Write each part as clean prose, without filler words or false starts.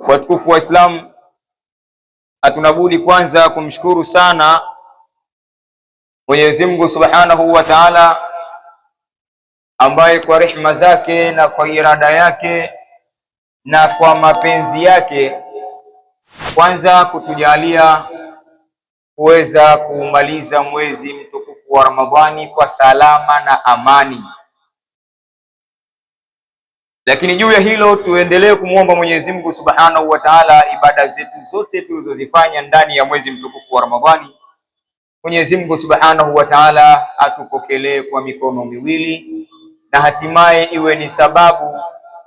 Watukufu wa Islam, hatunabudi kwanza kumshukuru sana Mwenyezi Mungu Subhanahu wa Ta'ala, ambaye kwa rehema zake na kwa irada yake na kwa mapenzi yake kwanza kutujalia kuweza kumaliza mwezi mtukufu wa Ramadhani kwa salama na amani. Lakini juu ya hilo tuendelee kumwomba Mwenyezi Mungu Subhanahu wa Ta'ala, ibada zetu zote tulizozifanya ndani ya mwezi mtukufu wa Ramadhani, Mwenyezi Mungu Subhanahu wa Ta'ala atupokelee kwa mikono miwili na hatimaye iwe ni sababu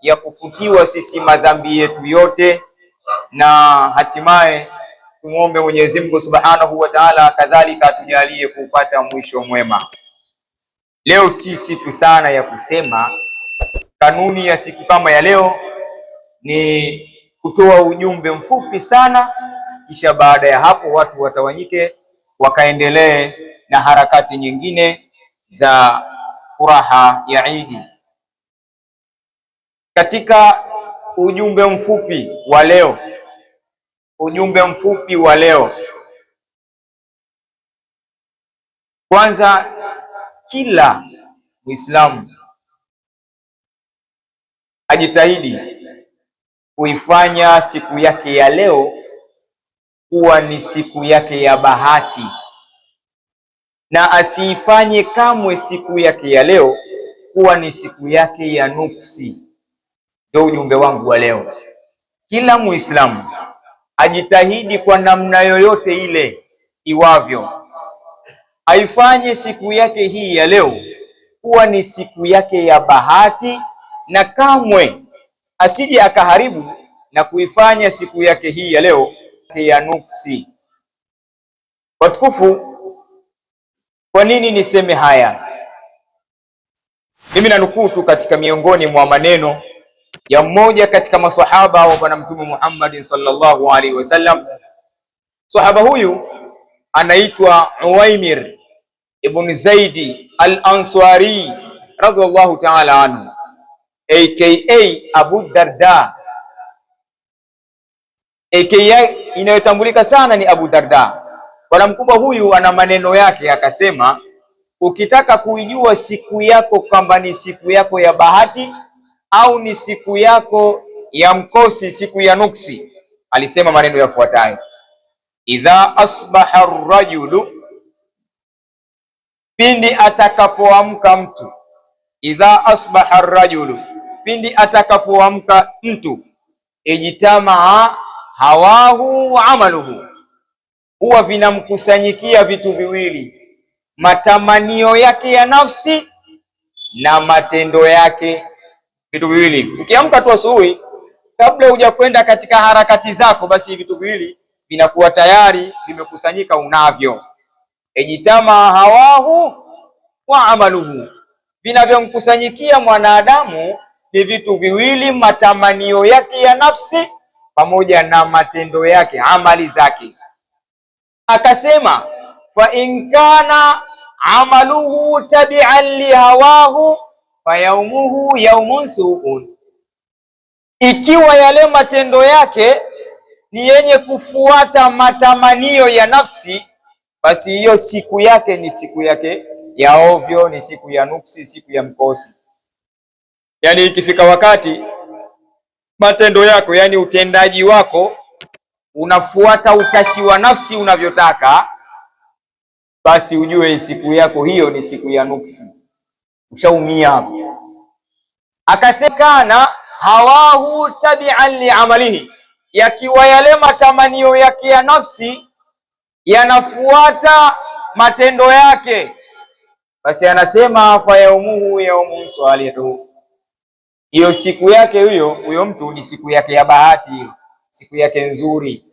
ya kufutiwa sisi madhambi yetu yote, na hatimaye tumuombe Mwenyezi Mungu Subhanahu wa Ta'ala kadhalika atujalie kupata mwisho mwema. Leo si siku sana ya kusema. Kanuni ya siku kama ya leo ni kutoa ujumbe mfupi sana, kisha baada ya hapo watu watawanyike wakaendelee na harakati nyingine za furaha ya Idi. Katika ujumbe mfupi wa leo, kwanza, kila Muislamu ajitahidi kuifanya siku yake ya leo kuwa ni siku yake ya bahati, na asiifanye kamwe siku yake ya leo kuwa ni siku yake ya nuksi. Ndio ujumbe wangu wa leo. Kila Muislamu ajitahidi kwa namna yoyote ile iwavyo, aifanye siku yake hii ya leo kuwa ni siku yake ya bahati, na kamwe asije akaharibu na kuifanya siku yake hii ya leo ya nuksi. Watukufu, kwa nini niseme haya? Mimi nanukuu tu katika miongoni mwa maneno ya mmoja katika maswahaba wa Bwana Mtume Muhammad sallallahu alaihi wasallam. Sahaba huyu anaitwa Uwaimir ibn Zaidi al-Ansari radhiallahu ta'ala anhu, aka Abu Darda, aka inayotambulika sana ni Abu Darda. Bwana mkubwa huyu ana maneno yake akasema, ukitaka kuijua siku yako kwamba ni siku yako ya bahati au ni siku yako ya mkosi, siku ya nuksi, alisema maneno yafuatayo: idha asbaha ar-rajulu, pindi atakapoamka mtu, idha asbaha ar-rajulu, pindi atakapoamka mtu, ijtamaa hawahu wa amaluhu, huwa vinamkusanyikia vitu viwili, matamanio yake ya nafsi na matendo yake. Vitu viwili, ukiamka tu asubuhi, kabla hujakwenda katika harakati zako, basi vitu viwili vinakuwa tayari vimekusanyika unavyo. Ijtamaa hawahu wa amaluhu, vinavyomkusanyikia mwanadamu ni vitu viwili, matamanio yake ya nafsi pamoja na matendo yake, amali zake. Akasema, fa in kana amaluhu tabi'an li hawahu fa yaumuhu yaumun su'un, ikiwa yale matendo yake ni yenye kufuata matamanio ya nafsi, basi hiyo siku yake ni siku yake ya ovyo, ni siku ya nuksi, siku ya mkosi. Yani ikifika wakati matendo yako, yani utendaji wako unafuata utashi wa nafsi unavyotaka, basi ujue siku yako hiyo ni siku ya nuksi, ushaumia hapo. Akasekana hawahu tabi'an li amalihi, yakiwa yale matamanio yake ya nafsi yanafuata matendo yake, basi anasema fa yaumuhu yaumun salihu, hiyo siku yake huyo mtu ni siku yake ya bahati, siku yake nzuri.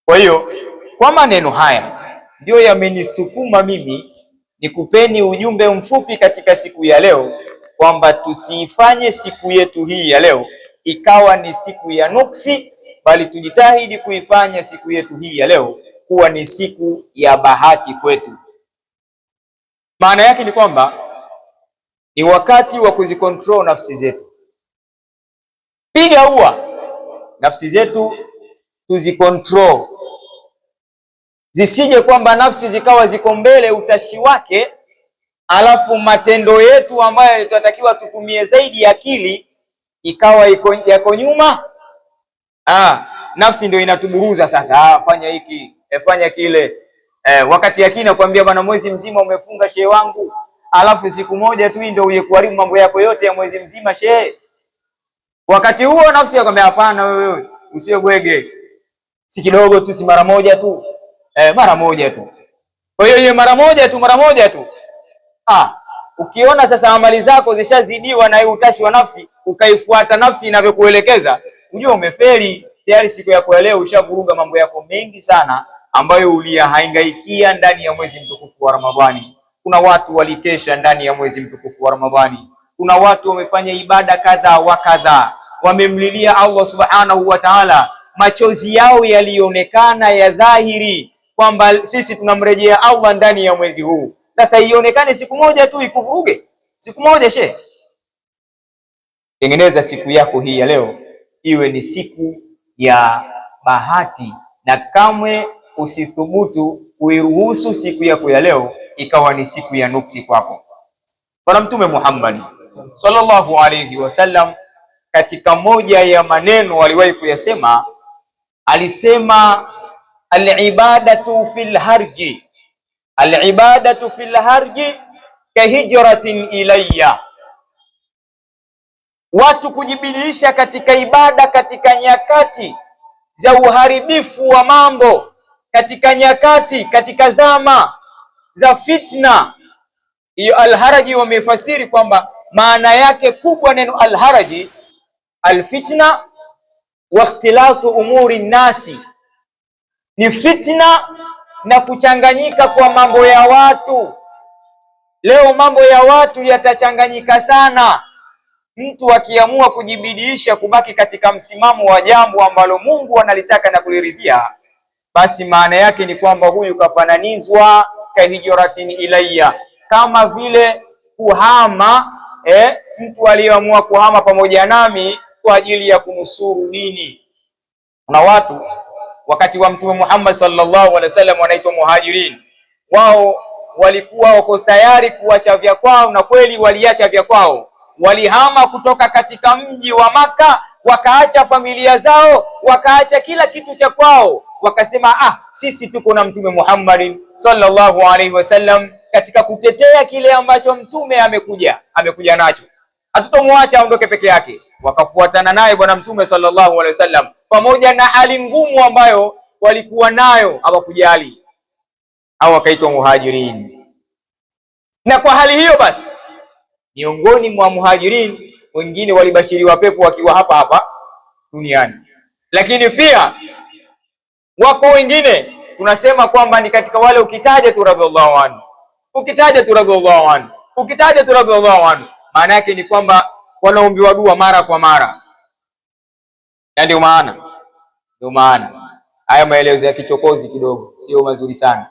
Kwa hiyo kwa maneno haya ndio yamenisukuma mimi nikupeni ujumbe mfupi katika siku ya leo, kwamba tusiifanye siku yetu hii ya leo ikawa ni siku ya nuksi, bali tujitahidi kuifanya siku yetu hii ya leo kuwa ni siku ya bahati kwetu. Maana yake ni kwamba ni wakati wa kuzikontrol nafsi zetu. Piga ua nafsi zetu tuzikontrol, zisije kwamba nafsi zikawa ziko mbele utashi wake, alafu matendo yetu ambayo tunatakiwa tutumie zaidi akili ikawa yako nyuma. Nafsi ndio inatuburuza sasa, fanya hiki, fanya kile. Wakati akili nakwambia bwana, mwezi mzima umefunga shehe wangu, alafu siku moja tu ndio uje kuharibu mambo yako yote ya mwezi mzima shehe. Wakati huo nafsi yakwambia hapana, wewe usiwe bwege, si kidogo tu, si mara moja tu, mara moja tu. Kwa hiyo mara moja tu. Ukiona sasa amali zako zishazidiwa na utashi wa nafsi, ukaifuata nafsi inavyokuelekeza, unajua umefeli tayari. Siku yako ya leo ushavuruga mambo yako mengi sana ambayo uliyahangaikia ndani ya mwezi mtukufu wa Ramadhani. Kuna watu walikesha ndani ya mwezi mtukufu wa Ramadhani. Kuna watu wamefanya ibada kadha wa kadha, wamemlilia Allah subhanahu wa ta'ala, machozi yao yalionekana ya dhahiri kwamba sisi tunamrejea Allah ndani ya mwezi huu. Sasa ionekane siku moja tu ikuvuruge, siku moja she. Tengeneza siku yako hii ya leo iwe ni siku ya bahati, na kamwe usithubutu kuiruhusu siku yako ya leo ikawa ni siku ya nuksi kwako. Bwana Mtume Muhammad sallallahu alayhi wasallam katika moja ya maneno aliwahi kuyasema, alisema al-ibadatu fil harji, al-ibadatu fil harji kahijratin ilayya, watu kujibidiisha katika ibada katika nyakati za uharibifu wa mambo, katika nyakati, katika zama za fitna. Hiyo alharaji wamefasiri kwamba maana yake kubwa neno alharaji alfitna wa ikhtilatu umuri nasi, ni fitna na kuchanganyika kwa mambo ya watu. Leo mambo ya watu yatachanganyika sana. Mtu akiamua kujibidiisha kubaki katika msimamo wa jambo ambalo Mungu analitaka na kuliridhia, basi maana yake ni kwamba huyu kafananizwa kahijratin ilayya, kama vile kuhama, mtu aliyeamua kuhama pamoja nami kwa ajili ya kunusuru dini. Kuna watu wakati wa Mtume Muhammad sallallahu alaihi wasallam wanaitwa muhajirin, wao walikuwa wako tayari kuacha vya kwao, na kweli waliacha vya kwao. Walihama kutoka katika mji wa Maka, wakaacha familia zao, wakaacha kila kitu cha kwao, wakasema sisi tuko na Mtume Muhammad sallallahu alaihi wasallam katika kutetea kile ambacho mtume amekuja nacho, hatutomwacha aondoke peke yake. Wakafuatana naye bwana Mtume sallallahu alaihi wasallam pamoja na hali ngumu ambayo walikuwa nayo, hawakujali, au wakaitwa muhajirin. Na kwa hali hiyo basi, miongoni mwa muhajirin wengine walibashiriwa pepo wakiwa hapa hapa duniani, lakini pia wako wengine tunasema kwamba ni katika wale ukitaja tu radhiallahu anhu, ukitaja tu radhiallahu anhu, ukitaja tu radhiallahu anhu, maana yake ni kwamba wanaombiwa dua mara kwa mara. Na ndio maana haya maelezo ya kichokozi kidogo sio mazuri sana.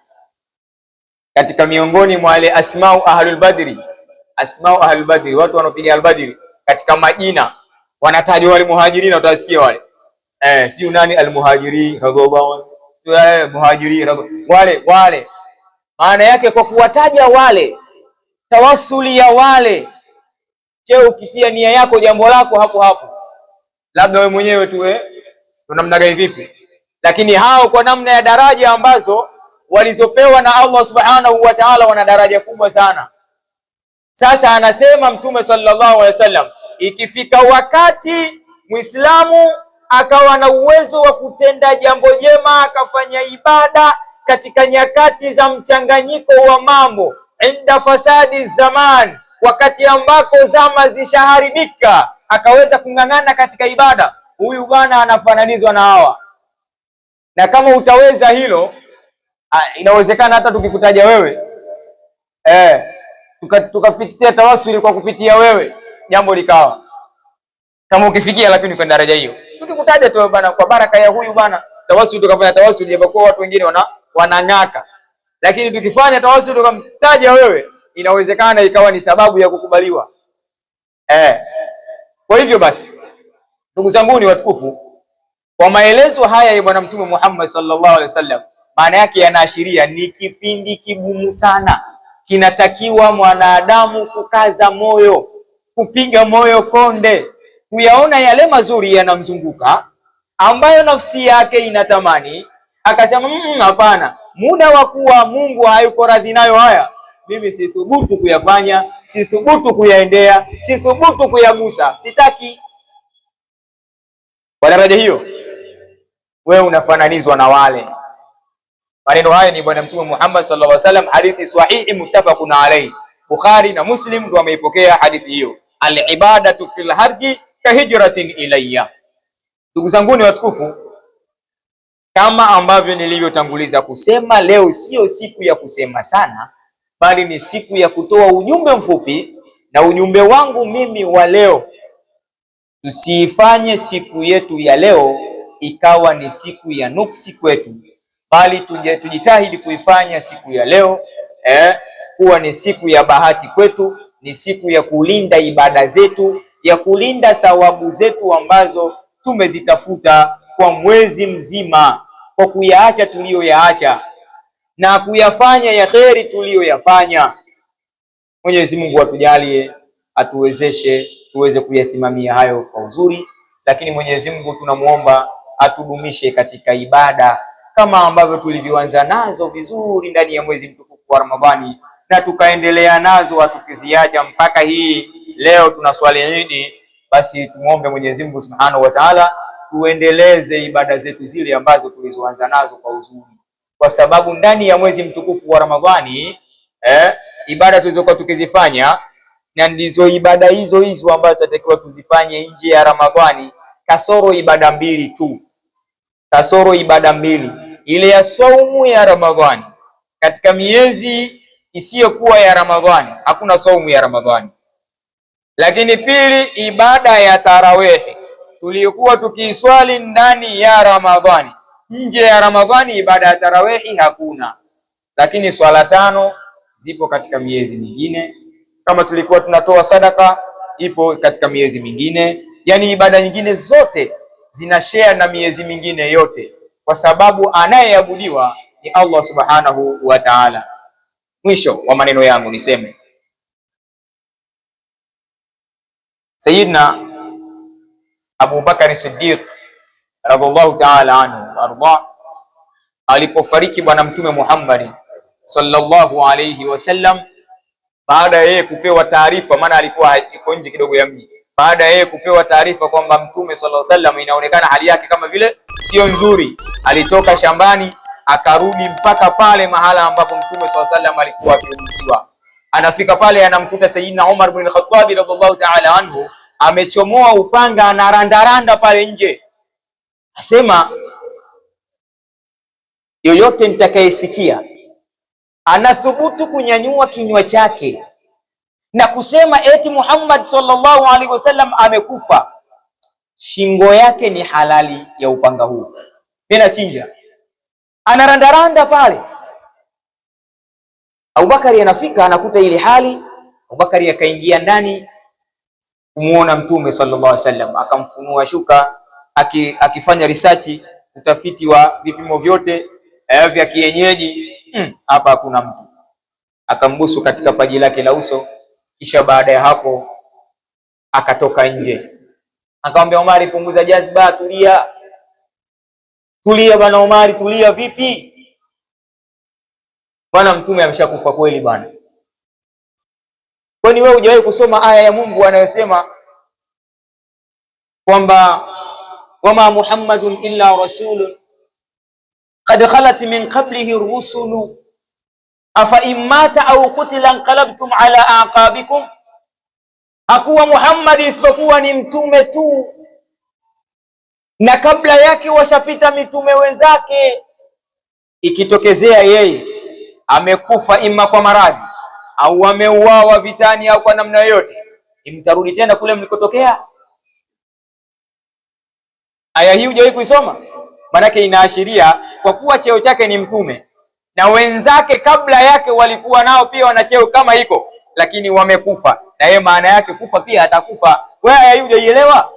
Katika miongoni mwa wale asmau ahlul badri, asmau ahlul badri, watu wanaopiga al-badri, katika majina wanatajwa wale muhajirin, utasikia wale sio nani al-muhajiri radhiallahu anhu, muhajiri wale. Maana yake kwa kuwataja wale, tawassuli ya wale, cheo ukitia nia yako jambo lako hapo labda wewe mwenyewe tu namna gani vipi, lakini hao kwa namna ya daraja ambazo walizopewa na Allah subhanahu wa ta'ala, wana daraja kubwa sana. Sasa anasema Mtume sallallahu alaihi wasallam, ikifika wakati Muislamu akawa na uwezo wa kutenda jambo jema, akafanya ibada katika nyakati za mchanganyiko wa mambo, inda fasadi zaman, wakati ambako zama zishaharibika, akaweza kung'ang'ana katika ibada, huyu bwana anafananizwa na hawa. Na kama utaweza hilo, inawezekana hata tukikutaja wewe tukapitia tawasuli kwa kupitia wewe, jambo likawa kama ukifikia, lakini kwa daraja hiyo tukikutaja tu bwana, kwa baraka ya huyu bwana tawasuli, tukafanya tawasuli, japokuwa watu wengine wanang'aka, lakini tukifanya tawasuli tukamtaja wewe, inawezekana ikawa ni sababu ya kukubaliwa. Kwa hivyo basi, ndugu zangu ni watukufu, Kwa maelezo haya ya Bwana Mtume Muhammad sallallahu alaihi wasallam, maana yake yanaashiria ni kipindi kigumu sana, kinatakiwa mwanadamu kukaza moyo, kupiga moyo konde, kuyaona yale mazuri yanamzunguka ambayo nafsi yake inatamani, akasema hapana, muda wa kuwa Mungu hayuko radhi nayo haya, mimi sithubutu kuyafanya, sithubutu kuyaendea, sithubutu kuyagusa, sitaki. Kwa daraja hiyo wewe unafananizwa na wale. Maneno haya ni Bwana Mtume Muhammad sallallahu alaihi wasallam, hadithi sahihi muttafaqun alayhi. Bukhari na Muslim ndio wameipokea hadithi hiyo. Al-ibadatu fil harji kahijratin ilayya. Ndugu zangu ni watukufu, kama ambavyo nilivyotanguliza kusema, leo sio siku ya kusema sana, bali ni siku ya kutoa ujumbe mfupi, na ujumbe wangu mimi wa leo, tusiifanye siku yetu ya leo ikawa ni siku ya nuksi kwetu, bali tujitahidi kuifanya siku ya leo kuwa ni siku ya bahati kwetu, ni siku ya kulinda ibada zetu, ya kulinda thawabu zetu ambazo tumezitafuta kwa mwezi mzima, kwa kuyaacha tuliyoyaacha na kuyafanya ya kheri tuliyoyafanya. Mwenyezi Mungu atujalie, atuwezeshe tuweze kuyasimamia hayo kwa uzuri, lakini Mwenyezi Mungu tunamuomba atudumishe katika ibada kama ambavyo tulivyoanza nazo vizuri ndani ya mwezi mtukufu wa Ramadhani, na tukaendelea nazo hatukiziacha mpaka hii leo tunaswali Idi. Basi tumuombe Mwenyezi Mungu Subhanahu wa Ta'ala tuendeleze ibada zetu zile ambazo tulizoanza nazo kwa uzuri, kwa sababu ndani ya mwezi mtukufu wa Ramadhani ibada tulizokuwa tukizifanya, na ndizo ibada hizo ambazo tunatakiwa tuzifanye nje ya Ramadhani, kasoro ibada mbili tu, kasoro ibada mbili, ile ya saumu ya Ramadhani. Katika miezi isiyokuwa ya Ramadhani hakuna saumu ya Ramadhani. Lakini pili, ibada ya tarawehi tuliyokuwa tukiiswali ndani ya Ramadhani. Nje ya Ramadhani ibada ya tarawehi hakuna, lakini swala tano zipo katika miezi mingine. Kama tulikuwa tunatoa sadaka, ipo katika miezi mingine. Yani ibada nyingine zote zina share na miezi mingine yote, kwa sababu anayeabudiwa ni Allah Subhanahu wa Ta'ala. Mwisho wa maneno yangu niseme, Sayyidina Abu Bakar Siddiq radhiallahu ta'ala anhu arda, alipofariki Bwana Mtume Muhammad sallallahu alayhi wasallam, baada ya yeye kupewa taarifa, maana alikuwa yuko nje kidogo ya mji, baada ya yeye kupewa taarifa kwamba Mtume sallallahu alayhi wasallam inaonekana hali yake kama vile sio nzuri, alitoka shambani akarudi mpaka pale mahala ambapo Mtume sallallahu alayhi wasallam alikuwa akipumziwa. Anafika pale anamkuta Sayyidina Umar ibn al-Khattab radhiallahu ta'ala anhu amechomoa upanga, anarandaranda pale nje. Asema yoyote nitakayesikia anathubutu kunyanyua kinywa chake na kusema eti Muhammad sallallahu alaihi wasallam amekufa, shingo yake ni halali ya upanga huu, tena chinja. Anarandaranda pale. Abubakari anafika anakuta ile hali. Abubakari akaingia ndani kumuona Mtume sallallahu alaihi wasallam, akamfunua shuka, akifanya research, utafiti wa vipimo vyote vya kienyeji. Hapa hakuna mtu. Akambusu katika paji lake la uso, kisha baada ya hapo akatoka nje. Akamwambia Omari, punguza jazba, tulia. Tulia bwana Omari, tulia. Vipi bwana, Mtume ameshakufa kweli bwana? Kwani wewe hujawahi kusoma aya ya Mungu anayosema kwamba wama Muhammadun illa rasulun qad khalat min qablihi rusulu afa immata au qutila anqalabtum ala aqabikum? Hakuwa Muhammad isipokuwa ni mtume tu, na kabla yake washapita mitume wenzake. Ikitokezea yeye amekufa ima kwa maradhi au ameuawa vitani au kwa namna yoyote, imtarudi tena kule mlikotokea? Aya hii hujawahi kuisoma? Manake inaashiria kwa kuwa cheo chake ni mtume na wenzake kabla yake walikuwa nao pia wana cheo kama hiko, lakini wamekufa, na yeye maana yake kufa pia atakufa. Wewe aya hii hujaielewa?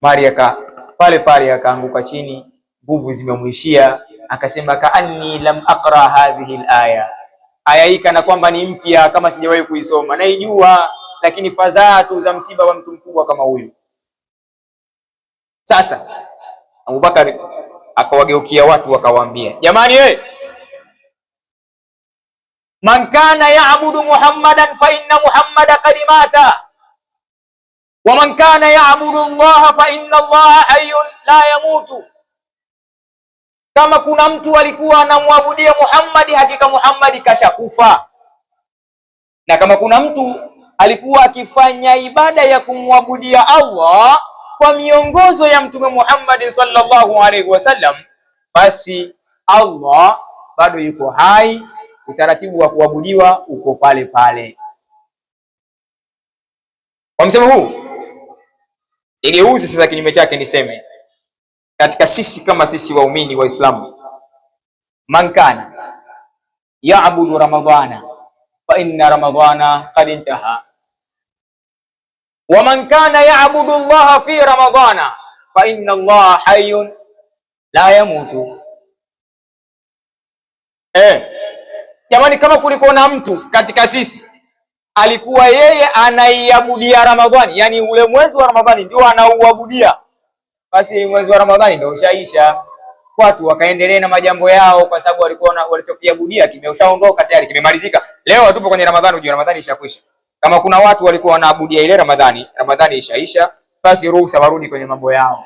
Maria pale pale akaanguka chini, nguvu zimemwishia, akasema kaanni lam aqra hadhihi alaya, aya hii kana kwamba ni mpya, kama sijawahi kuisoma. Naijua, lakini fadhaa tu za msiba wa mtu mkubwa kama huyu. Sasa Abubakar akawageukia watu akawaambia, jamani, man kana ya'budu Muhammadan fa inna Muhammada qad mata wa man kana ya'budu Allah fa inna Allah hayyun la yamutu. Kama kuna mtu alikuwa anamwabudia Muhammad, hakika Muhammad kashakufa. Na kama kuna mtu alikuwa akifanya ibada ya kumwabudia Allah kwa miongozo ya Mtume Muhammad sallallahu alaihi wasallam, basi Allah bado yuko hai, utaratibu wa kuabudiwa uko pale pale. Kwa msemo huu igeuzi sasa kinyume chake, niseme katika sisi kama sisi waumini wa Islamu, man kana ya'budu ramadhana fa inna ramadhana qad intaha wa man kana ya'budu Allah fi ramadhana fa inna Allah hayyun la yamutu. Jamani, kama kuliko na mtu katika sisi alikuwa yeye anaiabudia Ramadhani, yani ule mwezi wa Ramadhani ndio anauabudia, basi mwezi wa Ramadhani ndio ushaisha, watu wakaendelea na majambo yao, kwa sababu walikuwa walichokiabudia kimeshaondoka tayari, kimemalizika. Leo tupo kwenye Ramadhani, ujue Ramadhani ishakwisha. Kama kuna watu walikuwa wanaabudia ile Ramadhani, Ramadhani ishaisha, basi ruhusa warudi kwenye mambo yao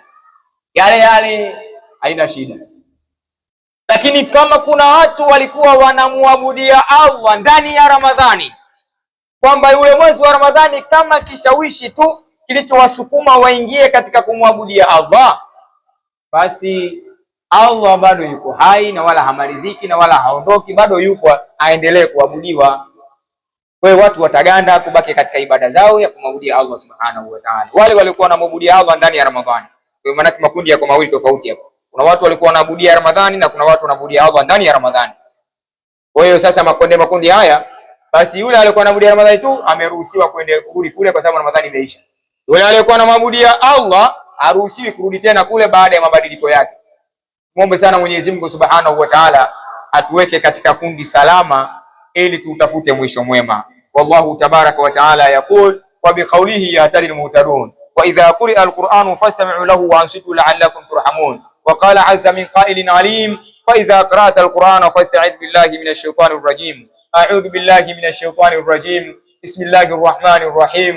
yale yale, haina shida. Lakini kama kuna watu walikuwa wanamuabudia Allah ndani ya Ramadhani, kwamba yule mwezi wa Ramadhani kama kishawishi tu kilichowasukuma waingie katika kumwabudia Allah, basi Allah bado yuko hai na wala hamaliziki na wala haondoki, bado yuko, aendelee kuabudiwa. Kwa hiyo watu wataganda kubaki katika ibada zao ya kumwabudia Allah subhanahu wa ta'ala. Wale walikuwa wanamwabudia Allah ndani ya Ramadhani, kwa maana makundi yako mawili tofauti hapo. Kuna watu walikuwa wanaabudia Ramadhani na kuna watu wanaabudia Allah ndani ya Ramadhani. Kwa hiyo sasa makundi haya, basi yule aliyekuwa anaabudia Ramadhani tu ameruhusiwa kwenda kurudi kule kwa sababu Ramadhani imeisha. Yule aliyekuwa anaabudia Allah haruhusiwi kurudi tena kule baada ya mabadiliko yake. Muombe sana Mwenyezi Mungu Subhanahu wa Ta'ala atuweke katika kundi salama ili tutafute mwisho mwema. Wallahu tabaraka wa ta'ala yaqul wa biqawlihi yahtadi almuhtadun wa idha quri'a alqur'anu fastami'u lahu wa ansitu la'allakum turhamun. وقال عز من قائل عليم فإذا قرأت القرآن فاستعذ بالله من الشيطان الرجيم. أعوذ بالله من الشيطان الرجيم. بسم الله الرحمن الرحيم.